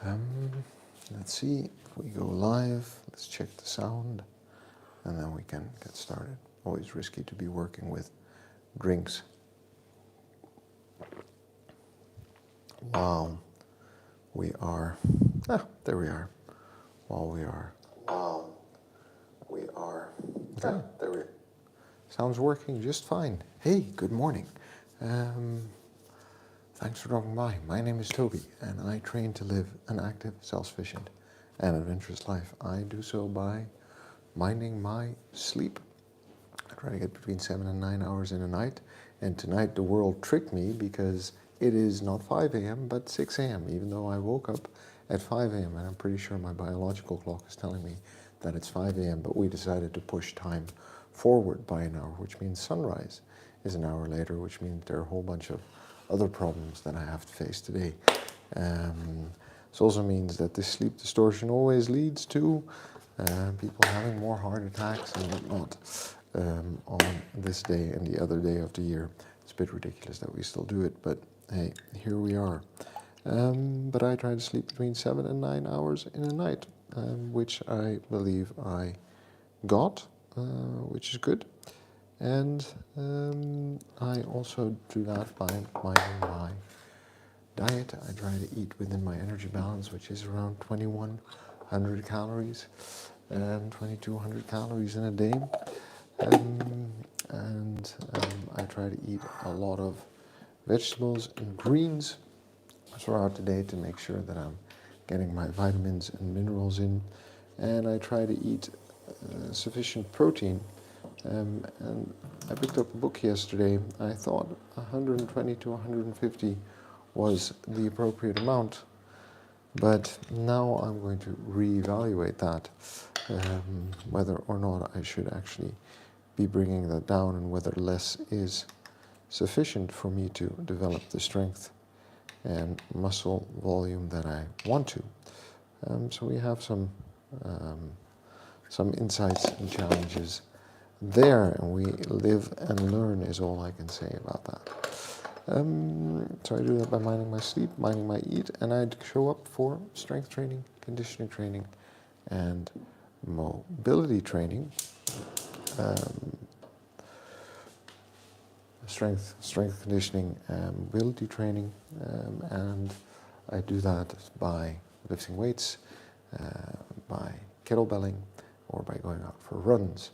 Um, let's see if we go live. Let's check the sound, and then we can get started. Always risky to be working with drinks. While we are, there we are. While we are, there we are. Sounds working just fine. Hey, good morning. Thanks for dropping by. My name is Toby, and I train to live an active, self-sufficient, and adventurous life. I do so by minding my sleep. I try to get between 7 and 9 hours in a night, and tonight the world tricked me because it is not 5 a.m. but 6 a.m., even though I woke up at 5 a.m. and I'm pretty sure my biological clock is telling me that it's 5 a.m., but we decided to push time forward by an hour, which means sunrise is an hour later, which means there are a whole bunch of other problems that I have to face today. This also means that this sleep distortion always leads to people having more heart attacks and whatnot on this day and the other day of the year. It's a bit ridiculous that we still do it, but hey, here we are. But I try to sleep between 7 and 9 hours in a night, which I believe I got, which is good. And I also do that by minding my diet. I try to eat within my energy balance, which is around 2,100 calories and 2,200 calories in a day. I try to eat a lot of vegetables and greens throughout the day to make sure that I'm getting my vitamins and minerals in. And I try to eat sufficient protein. And I picked up a book yesterday. I thought 120 to 150 was the appropriate amount, but now I'm going to reevaluate that, whether or not I should actually be bringing that down and whether less is sufficient for me to develop the strength and muscle volume that I want to. So we have some insights and challenges there, and we live and learn is all I can say about that. So I do that by minding my sleep, minding my eat, and I'd show up for strength training, conditioning training, and mobility training. Strength conditioning and mobility training, and I do that by lifting weights, by kettlebelling, or by going out for runs.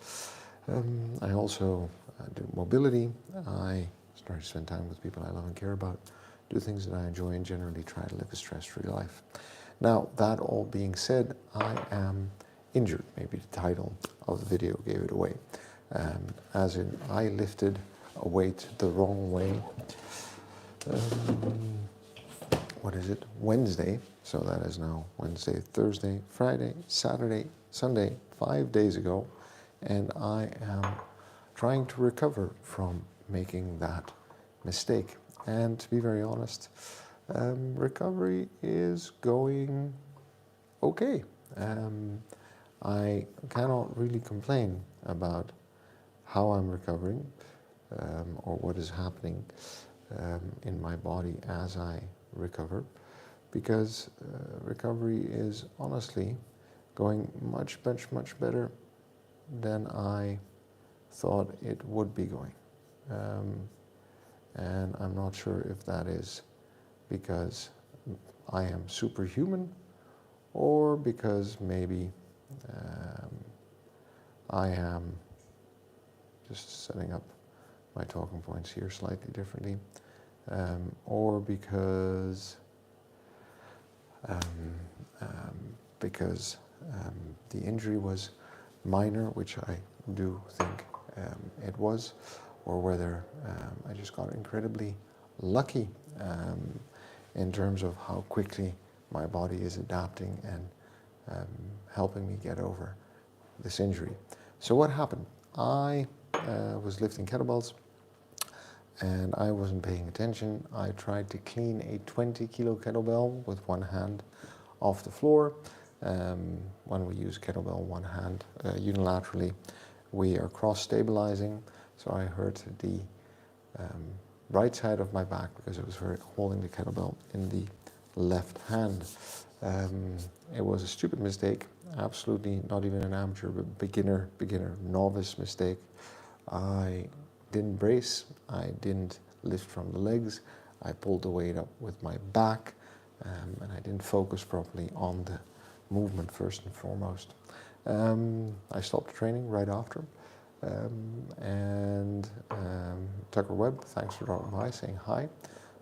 I also do mobility. I try to spend time with people I love and care about, do things that I enjoy, and generally try to live a stress-free life. Now, that all being said, I am injured. Maybe the title of the video gave it away. As in, I lifted a weight the wrong way. Wednesday. So that is now Wednesday, Thursday, Friday, Saturday, Sunday, 5 days ago. And I am trying to recover from making that mistake. And to be very honest, recovery is going okay. I cannot really complain about how I'm recovering or what is happening in my body as I recover, because recovery is honestly going much, much, much better than I thought it would be going. And I'm not sure if that is because I am superhuman or because maybe I am just setting up my talking points here slightly differently, or because the injury was minor, which I do think it was, or whether I just got incredibly lucky in terms of how quickly my body is adapting and helping me get over this injury. So what happened? I was lifting kettlebells and I wasn't paying attention. I tried to clean a 20-kilo kettlebell with one hand off the floor. When we use kettlebell one hand unilaterally, we are cross-stabilizing. So I hurt the right side of my back because I was holding the kettlebell in the left hand. It was a stupid mistake, absolutely not even an amateur, but beginner, novice mistake. I didn't brace, I didn't lift from the legs, I pulled the weight up with my back, and I didn't focus properly on the movement first and foremost. I stopped training right after. Tucker Webb, thanks for dropping by, saying hi.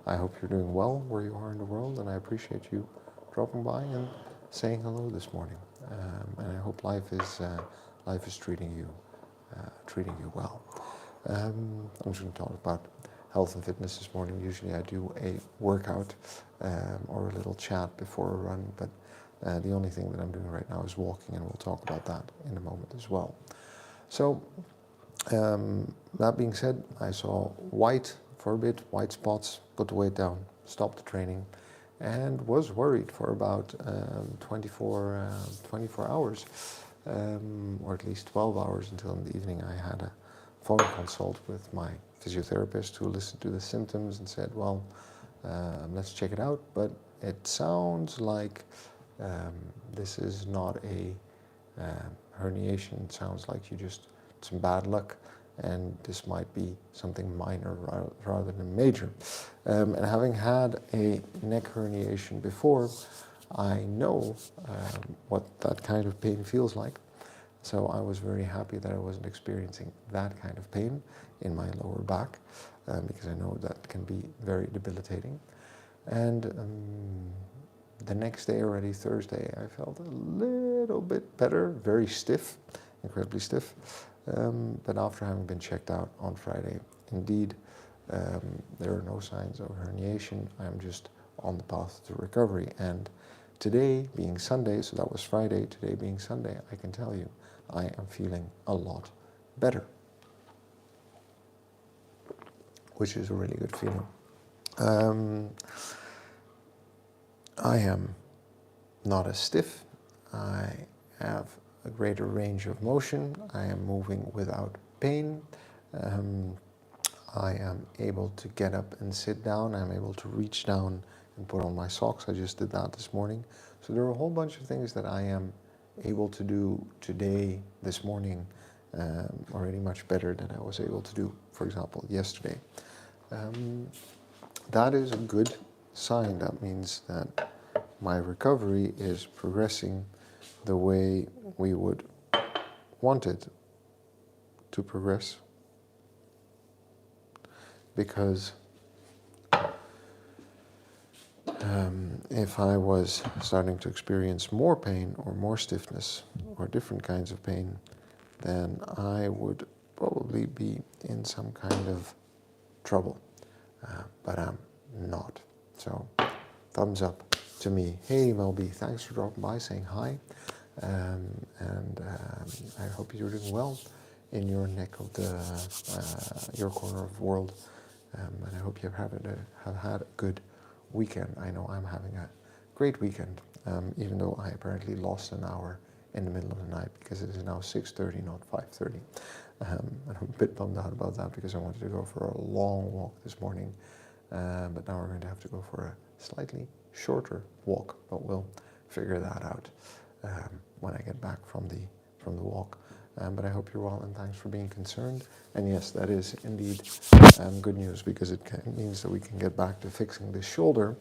I hope you're doing well where you are in the world, and I appreciate you dropping by and saying hello this morning. And I hope life is treating you well. I'm just going to talk about health and fitness this morning. Usually I do a workout or a little chat before a run, but the only thing that I'm doing right now is walking, and we'll talk about that in a moment as well. So, that being said, I saw white for a bit, white spots, put the weight down, stopped the training, and was worried for about 24 hours, or at least 12 hours until in the evening I had a phone consult with my physiotherapist who listened to the symptoms and said, well, let's check it out, but it sounds like this is not a herniation. It sounds like you just some bad luck, and this might be something minor rather than major. And having had a neck herniation before, I know what that kind of pain feels like. So I was very happy that I wasn't experiencing that kind of pain in my lower back, because I know that can be very debilitating. And the next day, already Thursday, I felt a little bit better, very stiff, incredibly stiff. But after having been checked out on Friday, indeed, there are no signs of herniation. I'm just on the path to recovery. And today being Sunday, so that was Friday, today being Sunday, I can tell you, I am feeling a lot better, which is a really good feeling. I am not as stiff. I have a greater range of motion. I am moving without pain. I am able to get up and sit down. I'm able to reach down and put on my socks. I just did that this morning. So there are a whole bunch of things that I am able to do today, this morning, already much better than I was able to do, for example, yesterday. That is a good sign. That means that my recovery is progressing the way we would want it to progress. Because if I was starting to experience more pain or more stiffness or different kinds of pain, then I would probably be in some kind of trouble. But I'm not. So, thumbs up to me. Hey Melby, thanks for dropping by, saying hi. I hope you're doing well in your neck of your corner of the world. And I hope you have had a good weekend. I know I'm having a great weekend, even though I apparently lost an hour in the middle of the night because it is now 6:30, not 5:30. And I'm a bit bummed out about that because I wanted to go for a long walk this morning. But now we're going to have to go for a slightly shorter walk, but we'll figure that out when I get back from the walk. But I hope you're well, and thanks for being concerned. And yes, that is indeed good news, because it means that we can get back to fixing the shoulder,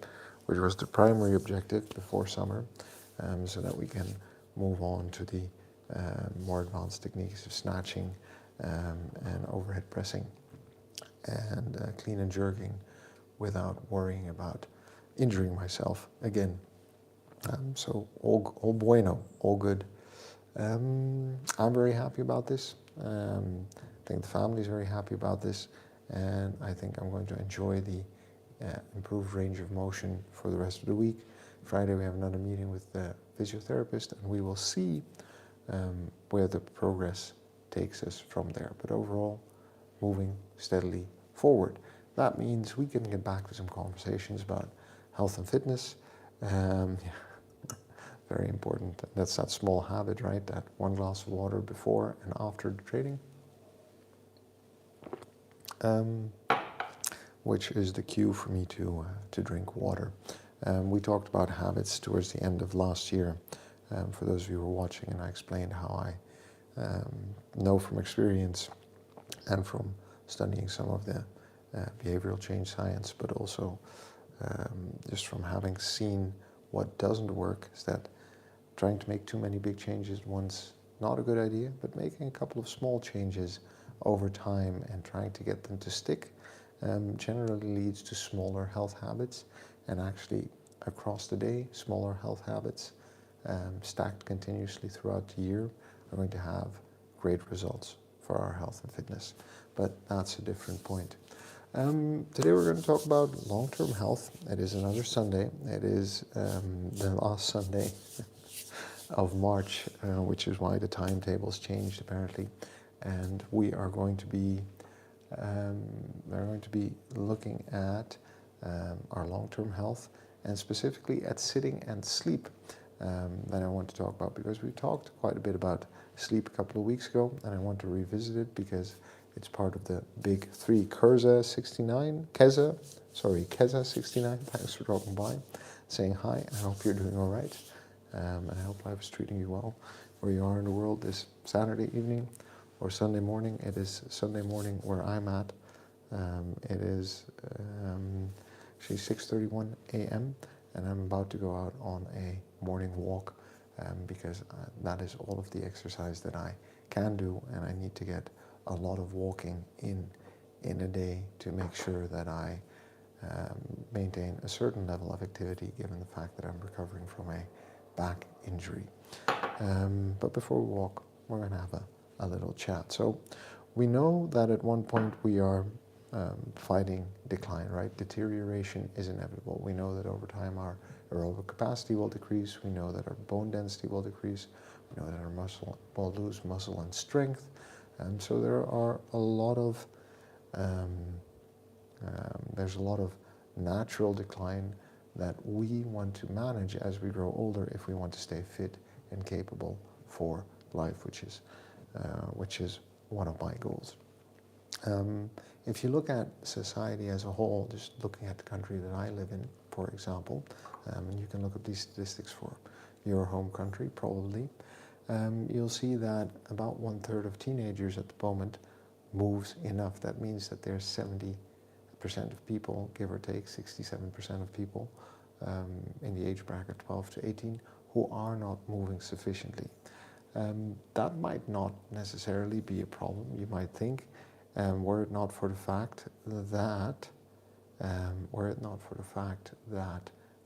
which was the primary objective before summer, so that we can move on to the more advanced techniques of snatching and overhead pressing and clean and jerking without worrying about injuring myself again. So all bueno, all good. I'm very happy about this. I think the family is very happy about this, and I think I'm going to enjoy the improved range of motion for the rest of the week. Friday we have another meeting with the physiotherapist, and we will see where the progress takes us from there. But overall, moving steadily forward. That means we can get back to some conversations about health and fitness. Very important. That's that small habit, right? That one glass of water before and after the training, which is the cue for me to drink water. We talked about habits towards the end of last year, for those of you who were watching, and I explained how I know from experience and from studying some of the behavioral change science, but also just from having seen what doesn't work, is that trying to make too many big changes once, not a good idea, but making a couple of small changes over time and trying to get them to stick generally leads to smaller health habits, and actually across the day, smaller health habits stacked continuously throughout the year are going to have great results for our health and fitness. But that's a different point. Today we're going to talk about long-term health. It is another Sunday. It is the last Sunday of March, which is why the timetable's changed apparently. And we are going to be looking at our long-term health, and specifically at sitting and sleep that I want to talk about, because we talked quite a bit about sleep a couple of weeks ago, and I want to revisit it because it's part of the big three. Keza 69, Keza 69, thanks for dropping by, saying hi. I hope you're doing all right, and I hope life is treating you well where you are in the world this Saturday evening or Sunday morning. It is Sunday morning where I'm at. It is actually 6:31 a.m. and I'm about to go out on a morning walk because that is all of the exercise that I can do, and I need to get a lot of walking in a day to make sure that I maintain a certain level of activity, given the fact that I'm recovering from a back injury. But before we walk, we're going to have a little chat. So we know that at one point we are fighting decline, right? Deterioration is inevitable. We know that over time our aerobic capacity will decrease. We know that our bone density will decrease. We know that our muscle will lose muscle and strength. So there are a lot of there's a lot of natural decline that we want to manage as we grow older if we want to stay fit and capable for life, which is one of my goals. If you look at society as a whole, just looking at the country that I live in, for example, and you can look at these statistics for your home country probably, you'll see that about 1/3 of teenagers at the moment moves enough. That means that there's 70% of people, give or take 67% of people in the age bracket 12 to 18 who are not moving sufficiently. That might not necessarily be a problem, you might think, were it not for the fact that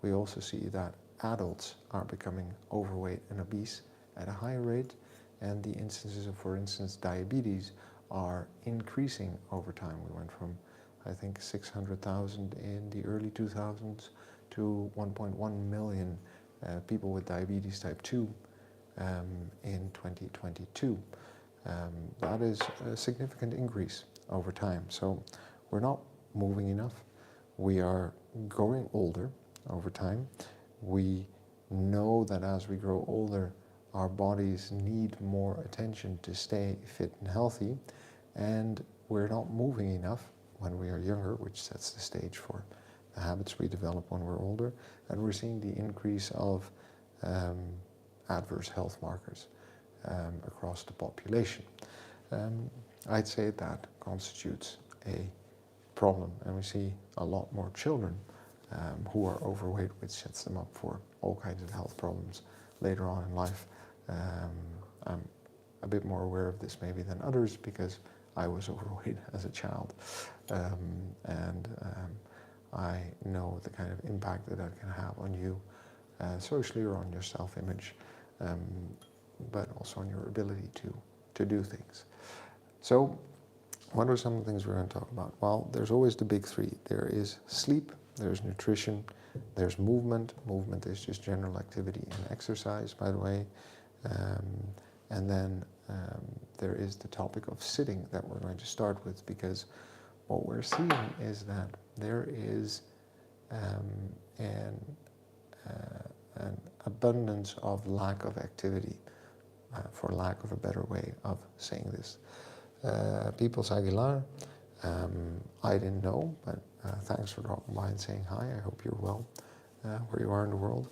we also see that adults are becoming overweight and obese at a higher rate, and the instances of, for instance, diabetes are increasing over time. We went from, I think, 600,000 in the early 2000s to 1.1 million people with diabetes type 2 in 2022. That is a significant increase over time. So we're not moving enough. We are growing older over time. We know that as we grow older, our bodies need more attention to stay fit and healthy, and we're not moving enough when we are younger, which sets the stage for the habits we develop when we're older, and we're seeing the increase of adverse health markers across the population. I'd say that constitutes a problem, and we see a lot more children who are overweight, which sets them up for all kinds of health problems later on in life. I'm a bit more aware of this maybe than others because I was overweight as a child, and I know the kind of impact that can have on you socially or on your self-image, but also on your ability to do things. So what are some of the things we're going to talk about? Well, there's always the big three. There is sleep, there's nutrition, there's movement. Movement is just general activity and exercise, by the way. And then there is the topic of sitting that we're going to start with, because what we're seeing is that there is an abundance of lack of activity, for lack of a better way of saying this. Peoples Aguilar, I didn't know, but thanks for dropping by and saying hi. I hope you're well. where you are in the world.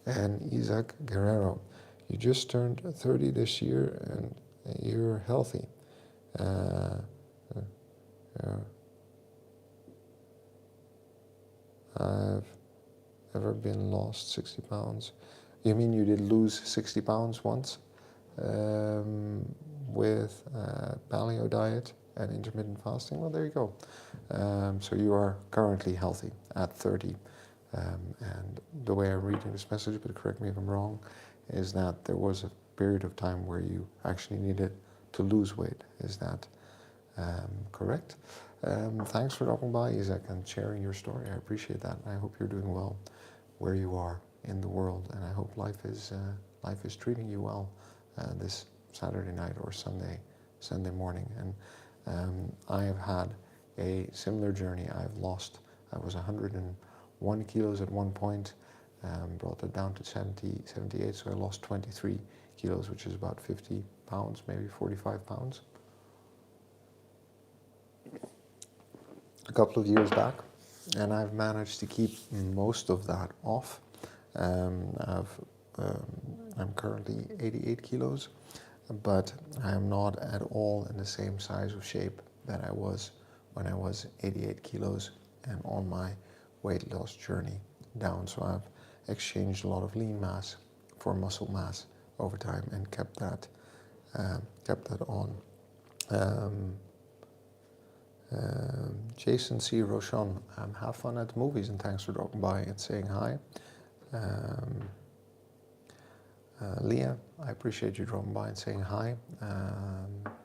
And Isaac Guerrero, you just turned 30 this year and you're healthy. Uh, uh, I've ever been lost 60 pounds. You mean you did lose 60 pounds once with paleo diet and intermittent fasting? Well, there you go. So you are currently healthy at 30. And the way I'm reading this message, but correct me if I'm wrong, is that there was a period of time where you actually needed to lose weight. Is that correct? Thanks for dropping by, Isaac, and sharing your story. I appreciate that. I hope you're doing well where you are in the world, and I hope life is treating you well this Saturday night or Sunday morning. And I have had a similar journey. I was 101 kilos at one point, brought it down to 78, so I lost 23 kilos, which is about 50 pounds, maybe 45 pounds. A couple of years back, and I've managed to keep most of that off. I'm currently 88 kilos, but I am not at all in the same size of shape that I was when I was 88 kilos and on my weight loss journey down. So I've exchanged a lot of lean mass for muscle mass over time and kept that on. Jason C. Rochon, have fun at the movies and thanks for dropping by and saying hi. Leah, I appreciate you dropping by and saying hi.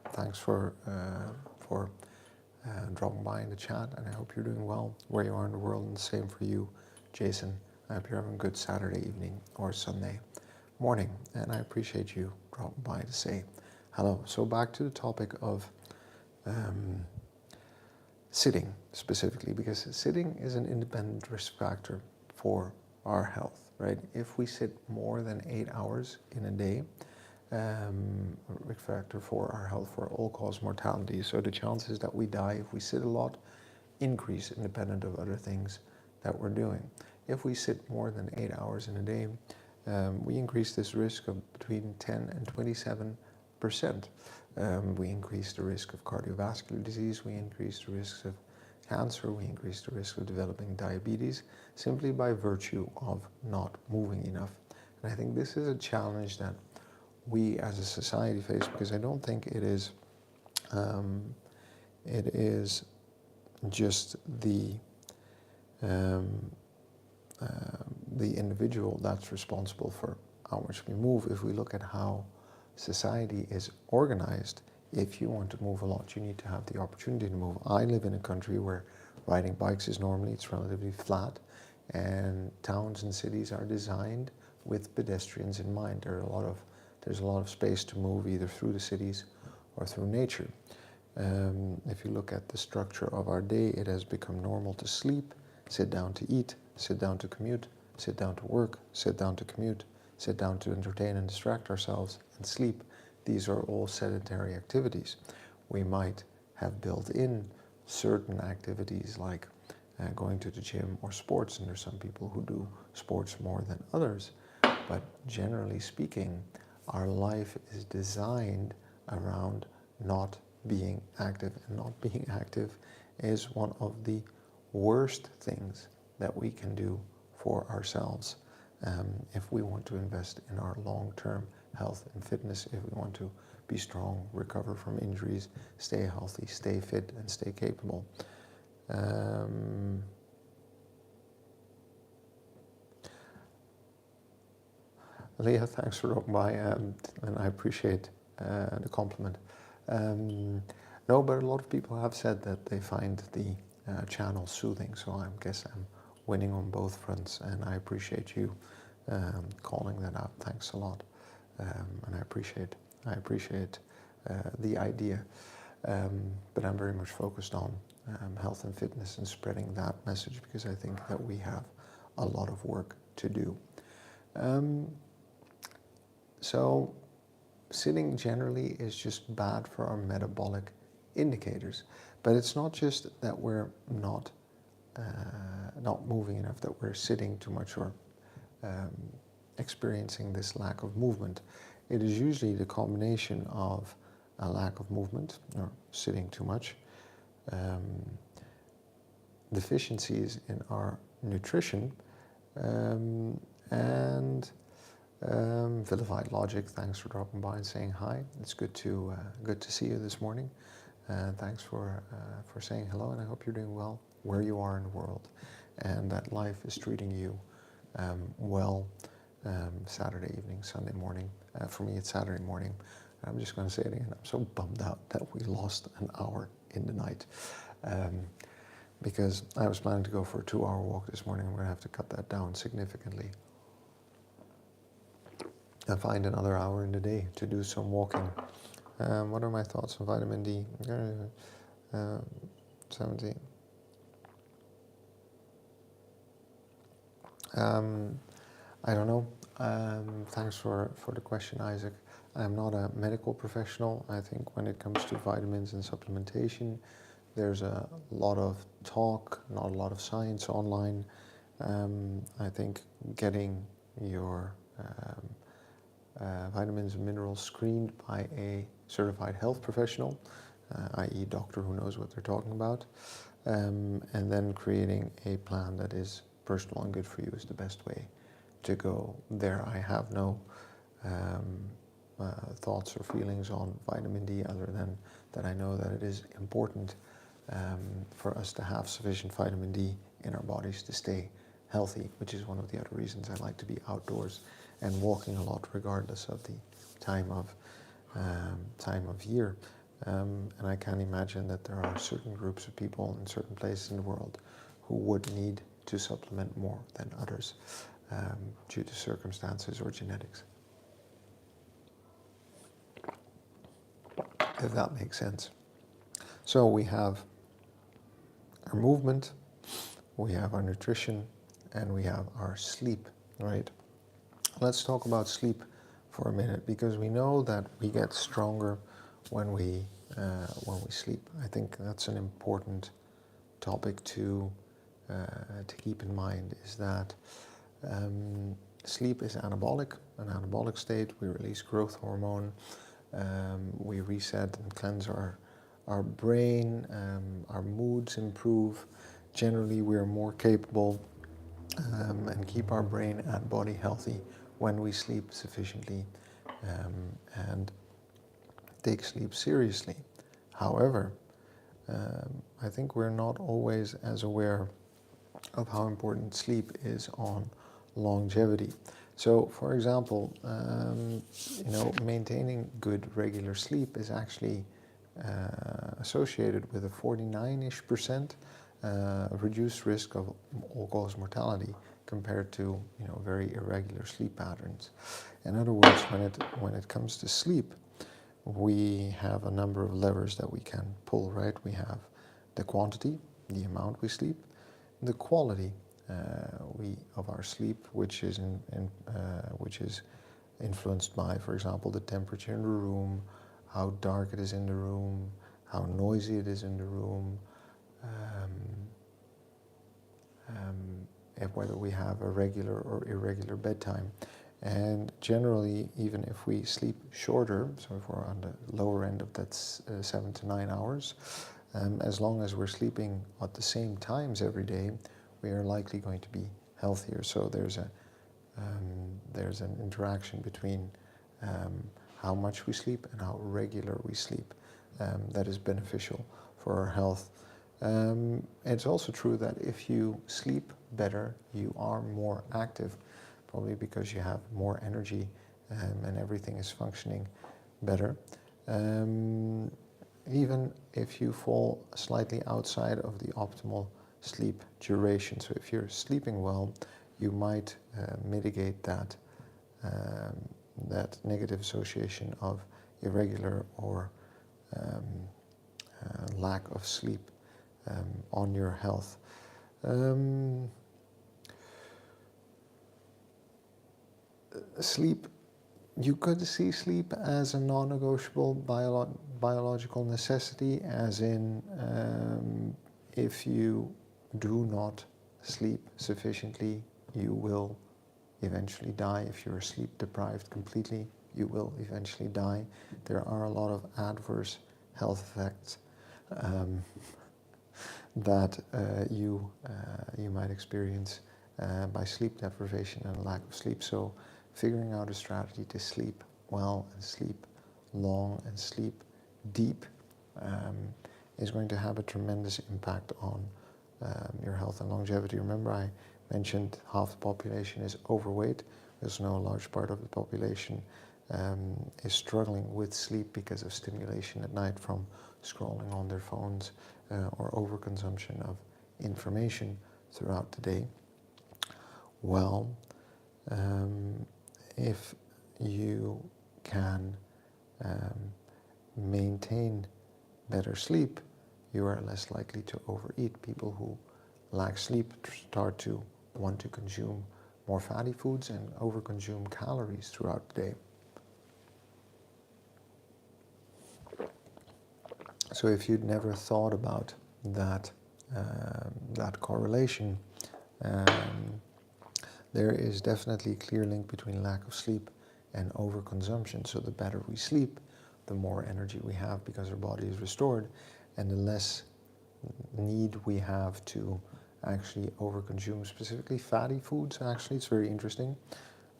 Thanks for dropping by in the chat, and I hope you're doing well where you are in the world, and the same for you, Jason. I hope you're having a good Saturday evening or Sunday morning, and I appreciate you dropping by to say hello. So back to the topic of sitting specifically, because sitting is an independent risk factor for our health, right? If we sit more than 8 hours in a day, risk factor for our health for all-cause mortality. So the chances that we die if we sit a lot increase independent of other things that we're doing. If we sit more than 8 hours in a day, we increase this risk of between 10 and 27%. We increase the risk of cardiovascular disease, we increase the risks of cancer, we increase the risk of developing diabetes simply by virtue of not moving enough. And I think this is a challenge that we as a society face, because I don't think it is just the individual that's responsible for how much we move. If we look at how society is organized, if you want to move a lot, you need to have the opportunity to move. I live in a country where riding bikes is normally, it's relatively flat, and towns and cities are designed with pedestrians in mind. There's a lot of space to move either through the cities or through nature. If you look at the structure of our day, it has become normal to sleep, sit down to eat, sit down to commute, sit down to work, sit down to commute, sit down to entertain and distract ourselves, and sleep. These are all sedentary activities. We might have built in certain activities like going to the gym or sports, and there's some people who do sports more than others, but generally speaking, our life is designed around not being active, and not being active is one of the worst things that we can do for ourselves if we want to invest in our long-term health and fitness, if we want to be strong, recover from injuries, stay healthy, stay fit, and stay capable. Leah, thanks for dropping by, and I appreciate the compliment. No, but a lot of people have said that they find the channel soothing, so I guess I'm winning on both fronts, and I appreciate you calling that out. Thanks a lot, and I appreciate the idea, but I'm very much focused on health and fitness and spreading that message, because I think that we have a lot of work to do. So sitting generally is just bad for our metabolic indicators, but it's not just that we're not not moving enough, that we're sitting too much or experiencing this lack of movement. It is usually the combination of a lack of movement or sitting too much, deficiencies in our nutrition, and Vilified Logic, thanks for dropping by and saying hi. It's good to see you this morning. Thanks for saying hello, and I hope you're doing well where you are in the world, and that life is treating you well. Saturday evening, Sunday morning. For me, it's Saturday morning. I'm just going to say it again. I'm so bummed out that we lost an hour in the night, because I was planning to go for a 2-hour walk this morning. I'm going to have to cut that down significantly and find another hour in the day to do some walking. What are my thoughts on vitamin D? 17. I don't know. Thanks for the question, Isaac. I'm not a medical professional. I think when it comes to vitamins and supplementation, there's a lot of talk, not a lot of science online. I think getting your vitamins and minerals screened by a certified health professional, i.e. doctor who knows what they're talking about, and then creating a plan that is personal and good for you is the best way to go there. I have no thoughts or feelings on vitamin D other than that I know that it is important for us to have sufficient vitamin D in our bodies to stay healthy, which is one of the other reasons I like to be outdoors and walking a lot regardless of the time of year. And I can imagine that there are certain groups of people in certain places in the world who would need to supplement more than others due to circumstances or genetics, if that makes sense. So we have our movement, we have our nutrition, and we have our sleep, right? Let's talk about sleep for a minute, because we know that we get stronger when we sleep. I think that's an important topic to keep in mind, is that sleep is anabolic, an anabolic state. We release growth hormone, we reset and cleanse our brain, our moods improve. Generally, we are more capable and keep our brain and body healthy when we sleep sufficiently and take sleep seriously. However, I think we're not always as aware of how important sleep is on longevity. So, for example, maintaining good regular sleep is actually associated with a 49-ish% reduced risk of all-cause mortality compared to very irregular sleep patterns. In other words, when it comes to sleep, we have a number of levers that we can pull, right? We have the quantity, the amount we sleep, the quality of our sleep, which is influenced by, for example, the temperature in the room, how dark it is in the room, how noisy it is in the room, whether we have a regular or irregular bedtime. And generally, even if we sleep shorter, so if we're on the lower end of that 7 to 9 hours, as long as we're sleeping at the same times every day, we are likely going to be healthier. So there's an interaction between how much we sleep and how regular we sleep that is beneficial for our health. It's also true that if you sleep better, you are more active, probably because you have more energy and everything is functioning better. Even if you fall slightly outside of the optimal sleep duration. So if you're sleeping well, you might mitigate that negative association of irregular or lack of sleep on your health. Sleep, you could see sleep as a non-negotiable biological necessity, as in if you do not sleep sufficiently, you will eventually die. If you're sleep deprived completely, you will eventually die. There are a lot of adverse health effects that you might experience by sleep deprivation and lack of sleep. So figuring out a strategy to sleep well and sleep long and sleep deep is going to have a tremendous impact on your health and longevity. Remember, I mentioned half the population is overweight. There's no large part of the population is struggling with sleep because of stimulation at night from scrolling on their phones or overconsumption of information throughout the day. Well, if you can maintain better sleep, you are less likely to overeat. People who lack sleep start to want to consume more fatty foods and overconsume calories throughout the day. So if you'd never thought about that correlation, there is definitely a clear link between lack of sleep and overconsumption. So the better we sleep, the more energy we have because our body is restored, and the less need we have to actually overconsume specifically fatty foods. Actually, it's very interesting.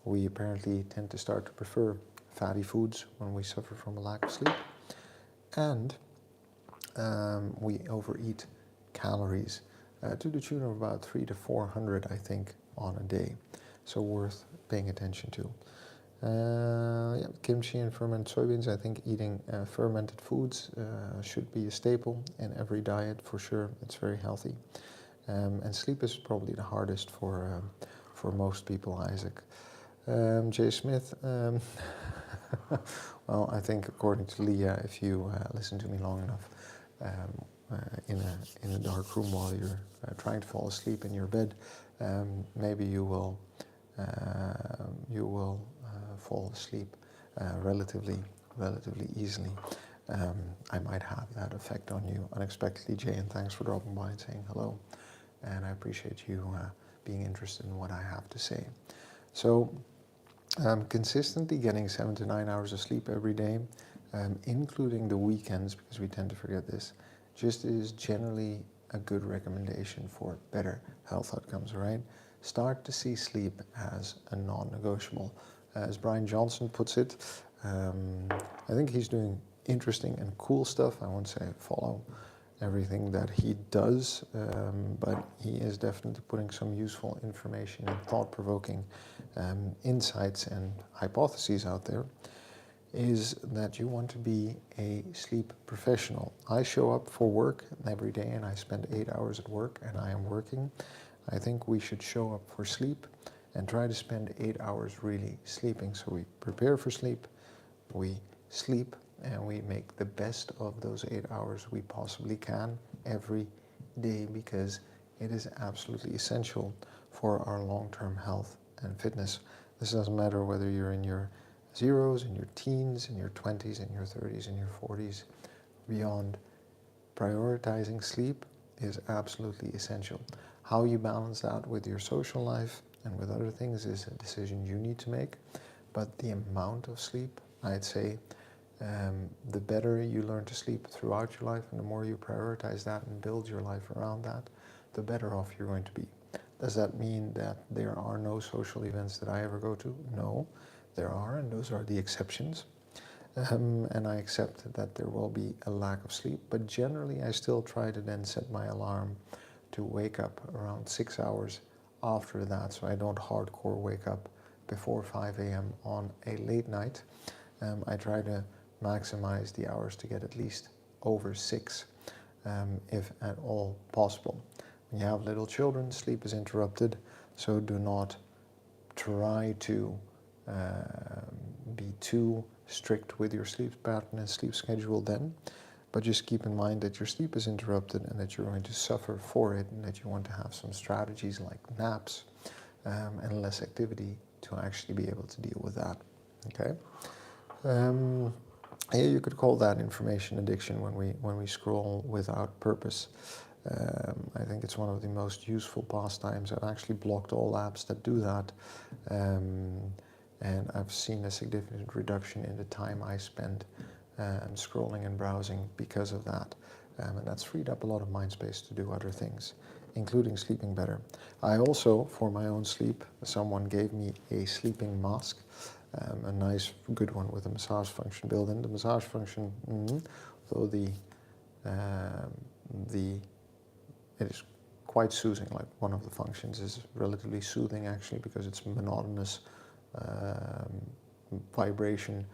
We apparently tend to start to prefer fatty foods when we suffer from a lack of sleep, and we overeat calories to the tune of about 300 to 400, I think, on a day. So worth paying attention to. Yeah, kimchi and fermented soybeans. I think eating fermented foods should be a staple in every diet for sure. It's very healthy. And sleep is probably the hardest for most people, Isaac. Jay Smith, well, I think according to Leah, if you listen to me long enough in a dark room while you're trying to fall asleep in your bed, maybe you will fall asleep relatively easily. I might have that effect on you unexpectedly, Jay, and thanks for dropping by and saying hello. And I appreciate you being interested in what I have to say. So consistently getting 7 to 9 hours of sleep every day, including the weekends, because we tend to forget this, just is generally a good recommendation for better health outcomes, right? Start to see sleep as a non-negotiable. As Brian Johnson puts it, I think he's doing interesting and cool stuff. I won't say follow everything that he does, but he is definitely putting some useful information and thought-provoking insights and hypotheses out there, is that you want to be a sleep professional. I show up for work every day and I spend 8 hours at work and I am working. I think we should show up for sleep and try to spend 8 hours really sleeping. So we prepare for sleep, we sleep, and we make the best of those 8 hours we possibly can every day, because it is absolutely essential for our long-term health and fitness. This doesn't matter whether you're in your zeros, in your teens, in your 20s, in your 30s, in your 40s, beyond. Prioritizing sleep is absolutely essential. How you balance that with your social life and with other things is a decision you need to make, but the amount of sleep, I'd say, the better you learn to sleep throughout your life and the more you prioritize that and build your life around that, the better off you're going to be. Does that mean that there are no social events that I ever go to? No, there are, and those are the exceptions. And I accept that there will be a lack of sleep, but generally I still try to then set my alarm to wake up around 6 hours after that, so I don't hardcore wake up before 5 a.m. on a late night. I try to maximize the hours to get at least over 6, if at all possible. When you have little children, sleep is interrupted, so do not try to be too strict with your sleep pattern and sleep schedule then, but just keep in mind that your sleep is interrupted and that you're going to suffer for it, and that you want to have some strategies like naps and less activity to actually be able to deal with that. Okay. Yeah, you could call that information addiction when we scroll without purpose. I think it's one of the most useful pastimes. I've actually blocked all apps that do that. And I've seen a significant reduction in the time I spend scrolling and browsing because of that. And that's freed up a lot of mind space to do other things, including sleeping better. I also, for my own sleep, someone gave me a sleeping mask, a nice, good one with a massage function built in. The massage function, though it is quite soothing. Like, one of the functions is relatively soothing actually, because it's monotonous vibration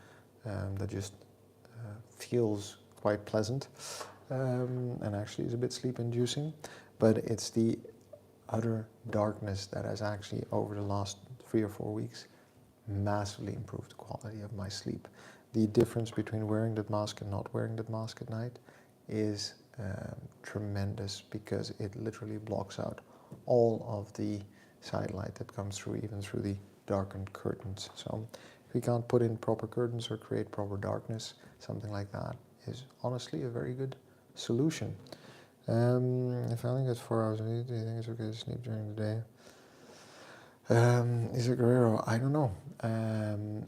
that just feels quite pleasant, and actually is a bit sleep inducing. But it's the utter darkness that has actually, over the last 3 or 4 weeks, massively improved the quality of my sleep. The difference between wearing that mask and not wearing that mask at night is tremendous, because it literally blocks out all of the side light that comes through, even through the darkened curtains. So if we can't put in proper curtains or create proper darkness, something like that is honestly a very good solution. If I only get 4 hours a week, do you think it's okay to sleep during the day? Isaac Guerrero, I don't know.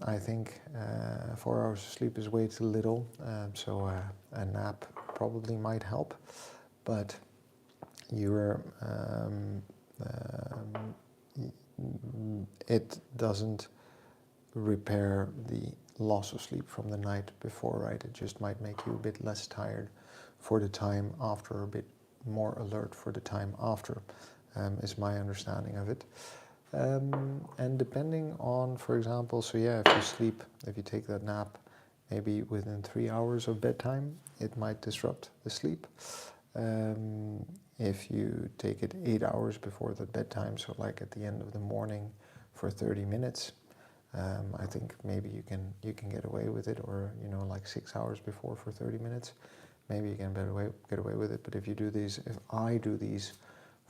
I think 4 hours of sleep is way too little, so a nap probably might help, but it doesn't repair the loss of sleep from the night before, right? It just might make you a bit less tired for the time after, a bit more alert for the time after, is my understanding of it. And depending on, for example, so yeah, if you take that nap maybe within 3 hours of bedtime, it might disrupt the sleep. If you take it 8 hours before the bedtime, so like at the end of the morning for 30 minutes, I think maybe you can get away with it, or like 6 hours before for 30 minutes, maybe you can get away with it. But if I do these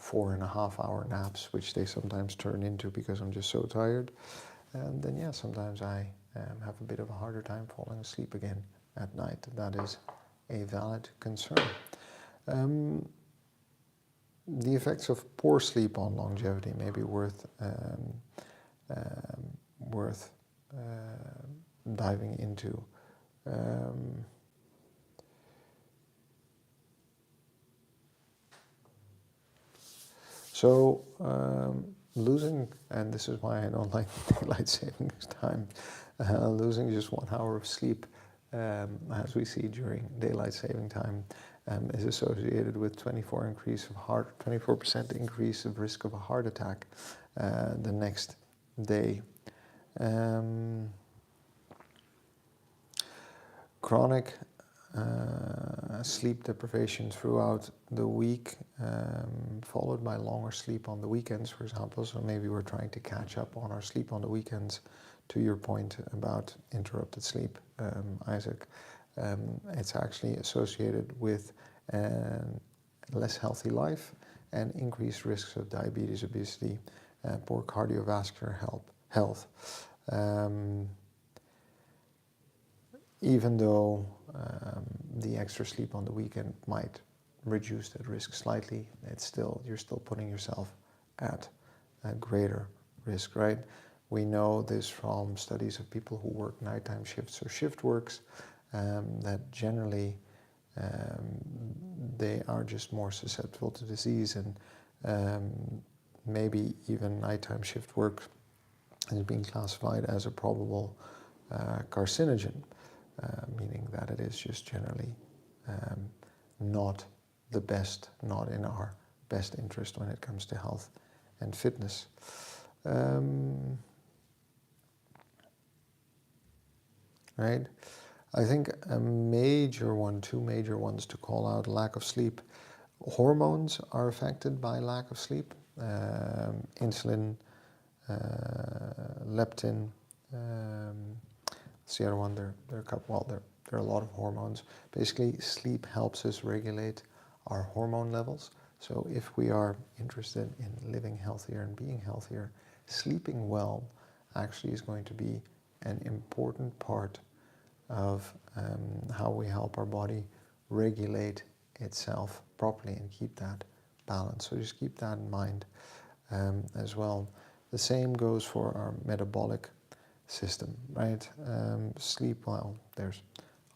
4.5-hour naps, which they sometimes turn into because I'm just so tired, then yeah, sometimes I have a bit of a harder time falling asleep again at night. That is a valid concern. The effects of poor sleep on longevity may be worth diving into. So losing, and this is why I don't like daylight savings time, losing just 1 hour of sleep, as we see during daylight saving time, is associated with 24% increase of risk of a heart attack the next day. Chronic sleep deprivation throughout the week, followed by longer sleep on the weekends, for example. So maybe we're trying to catch up on our sleep on the weekends, to your point about interrupted sleep, Isaac. It's actually associated with less healthy life and increased risks of diabetes, obesity, poor cardiovascular health. Even though the extra sleep on the weekend might reduce that risk slightly, you're still putting yourself at a greater risk, right? We know this from studies of people who work nighttime shifts or shift works, that generally they are just more susceptible to disease, and maybe even nighttime shift work is being classified as a probable carcinogen. Meaning that it is just generally not the best, not in our best interest when it comes to health and fitness. Right? I think two major ones to call out: lack of sleep. Hormones are affected by lack of sleep. Insulin, leptin, it's the other one. There are a couple. Well, there are a lot of hormones. Basically, sleep helps us regulate our hormone levels. So if we are interested in living healthier and being healthier, sleeping well actually is going to be an important part of how we help our body regulate itself properly and keep that balance. So just keep that in mind as well. The same goes for our metabolic system, right? Sleep, well, there's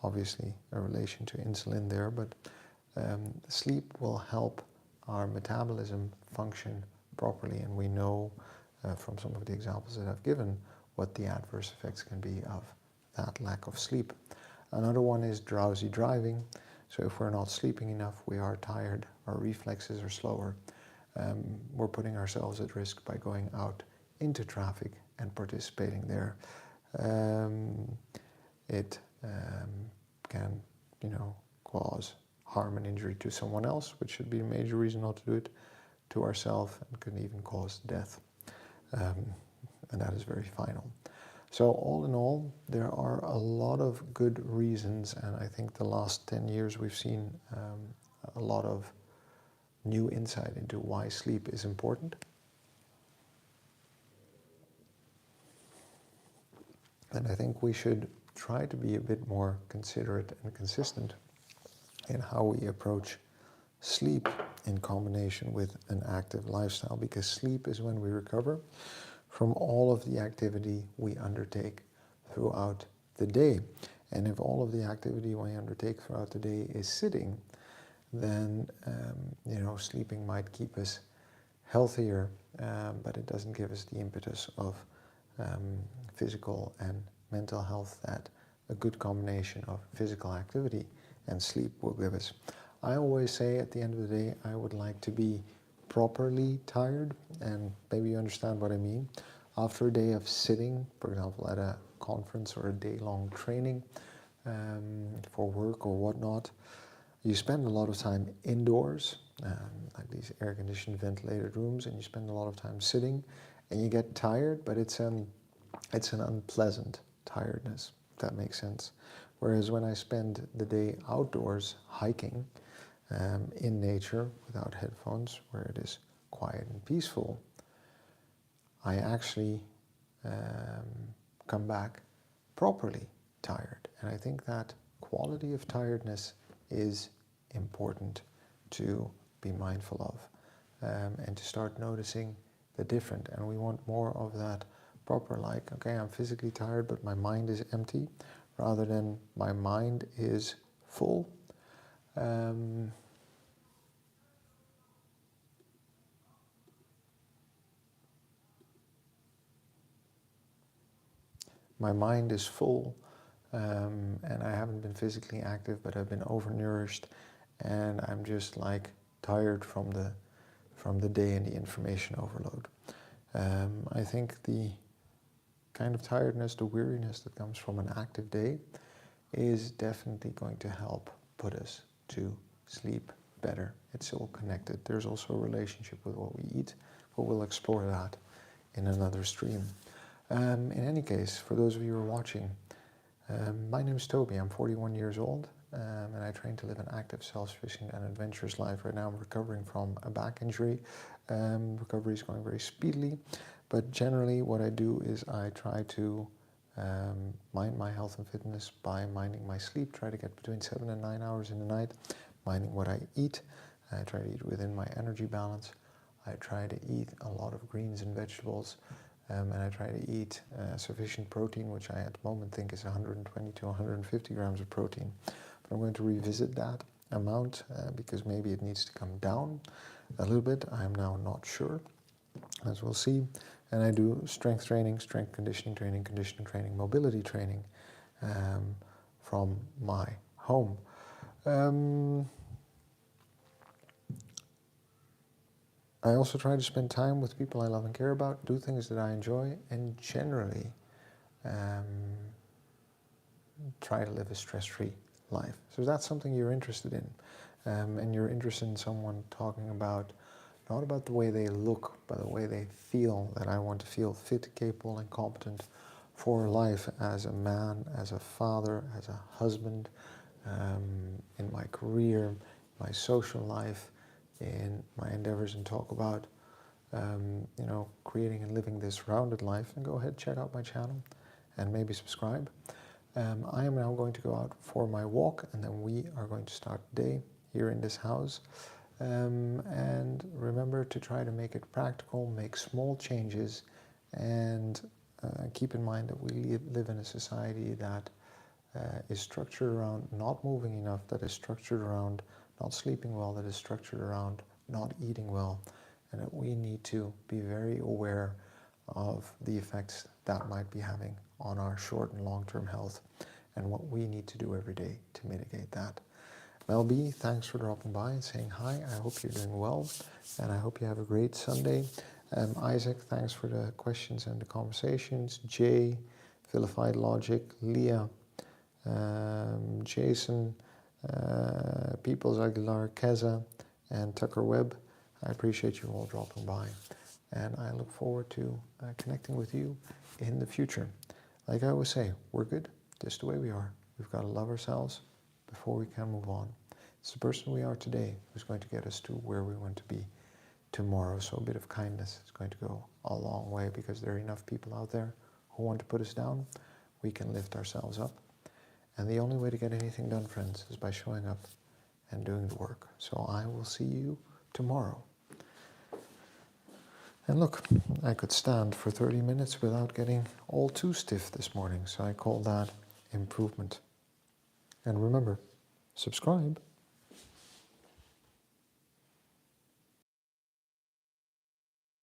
obviously a relation to insulin there, but sleep will help our metabolism function properly, and we know from some of the examples that I've given what the adverse effects can be of that lack of sleep. Another one is drowsy driving. So if we're not sleeping enough, we are tired, our reflexes are slower. We're putting ourselves at risk by going out into traffic and participating there. It can, cause harm and injury to someone else, which should be a major reason not to do it, to ourselves, and can even cause death. And that is very final. So all in all, there are a lot of good reasons, and I think the last 10 years we've seen a lot of new insight into why sleep is important. And I think we should try to be a bit more considerate and consistent in how we approach sleep in combination with an active lifestyle, because sleep is when we recover from all of the activity we undertake throughout the day. And if all of the activity we undertake throughout the day is sitting, then sleeping might keep us healthier, but it doesn't give us the impetus of physical and mental health that a good combination of physical activity and sleep will give us. I always say at the end of the day, I would like to be properly tired, and maybe you understand what I mean. After a day of sitting, for example, at a conference or a day-long training for work or whatnot, you spend a lot of time indoors, like these air-conditioned ventilated rooms, and you spend a lot of time sitting, and you get tired, but it's an unpleasant tiredness, if that makes sense. Whereas when I spend the day outdoors hiking in nature without headphones, where it is quiet and peaceful, I actually come back properly tired. And I think that quality of tiredness is important to be mindful of and to start noticing the different. And we want more of that proper, like, okay, I'm physically tired, but my mind is empty, rather than my mind is full. My mind is full, and I haven't been physically active, but I've been overnourished, and I'm just like tired from the day and the information overload. I think the kind of tiredness, the weariness that comes from an active day is definitely going to help put us to sleep better. It's all connected. There's also a relationship with what we eat, but we'll explore that in another stream. In any case, for those of you who are watching, my name is Toby. I'm 41 years old, and I train to live an active, self-sufficient and adventurous life. Right now I'm recovering from a back injury. Recovery is going very speedily, but generally what I do is I try to mind my health and fitness by minding my sleep, try to get between 7 and 9 hours in the night, minding what I eat. I try to eat within my energy balance. I try to eat a lot of greens and vegetables, and I try to eat sufficient protein, which I at the moment think is 120 to 150 grams of protein. But I'm going to revisit that amount because maybe it needs to come down a little bit. I'm now not sure, as we'll see. And I do strength training, strength conditioning training, mobility training from my home. I also try to spend time with people I love and care about, do things that I enjoy, and generally try to live a stress-free life. So if that's something you're interested in, and you're interested in someone talking about, not about the way they look, but the way they feel, that I want to feel fit, capable, and competent for life as a man, as a father, as a husband, in my career, my social life, in my endeavors, and talk about creating and living this rounded life, and go ahead, check out my channel and maybe subscribe. I am now going to go out for my walk, and then we are going to start the day here in this house. And remember to try to make it practical, make small changes, and keep in mind that we live in a society that is structured around not moving enough, that is structured around not sleeping well, that is structured around not eating well, and that we need to be very aware of the effects that might be having on our short and long-term health, and what we need to do every day to mitigate that. Mel B, thanks for dropping by and saying hi. I hope you're doing well, and I hope you have a great Sunday. Isaac, thanks for the questions and the conversations. Jay, Vilified Logic, Leah, Jason, Peoples Aguilar, Keza, and Tucker Webb. I appreciate you all dropping by, and I look forward to connecting with you in the future. Like I always say, we're good just the way we are. We've got to love ourselves before we can move on. It's the person we are today who's going to get us to where we want to be tomorrow. So a bit of kindness is going to go a long way, because there are enough people out there who want to put us down. We can lift ourselves up. And the only way to get anything done, friends, is by showing up and doing the work. So I will see you tomorrow. And look, I could stand for 30 minutes without getting all too stiff this morning. So I call that improvement. And remember, subscribe.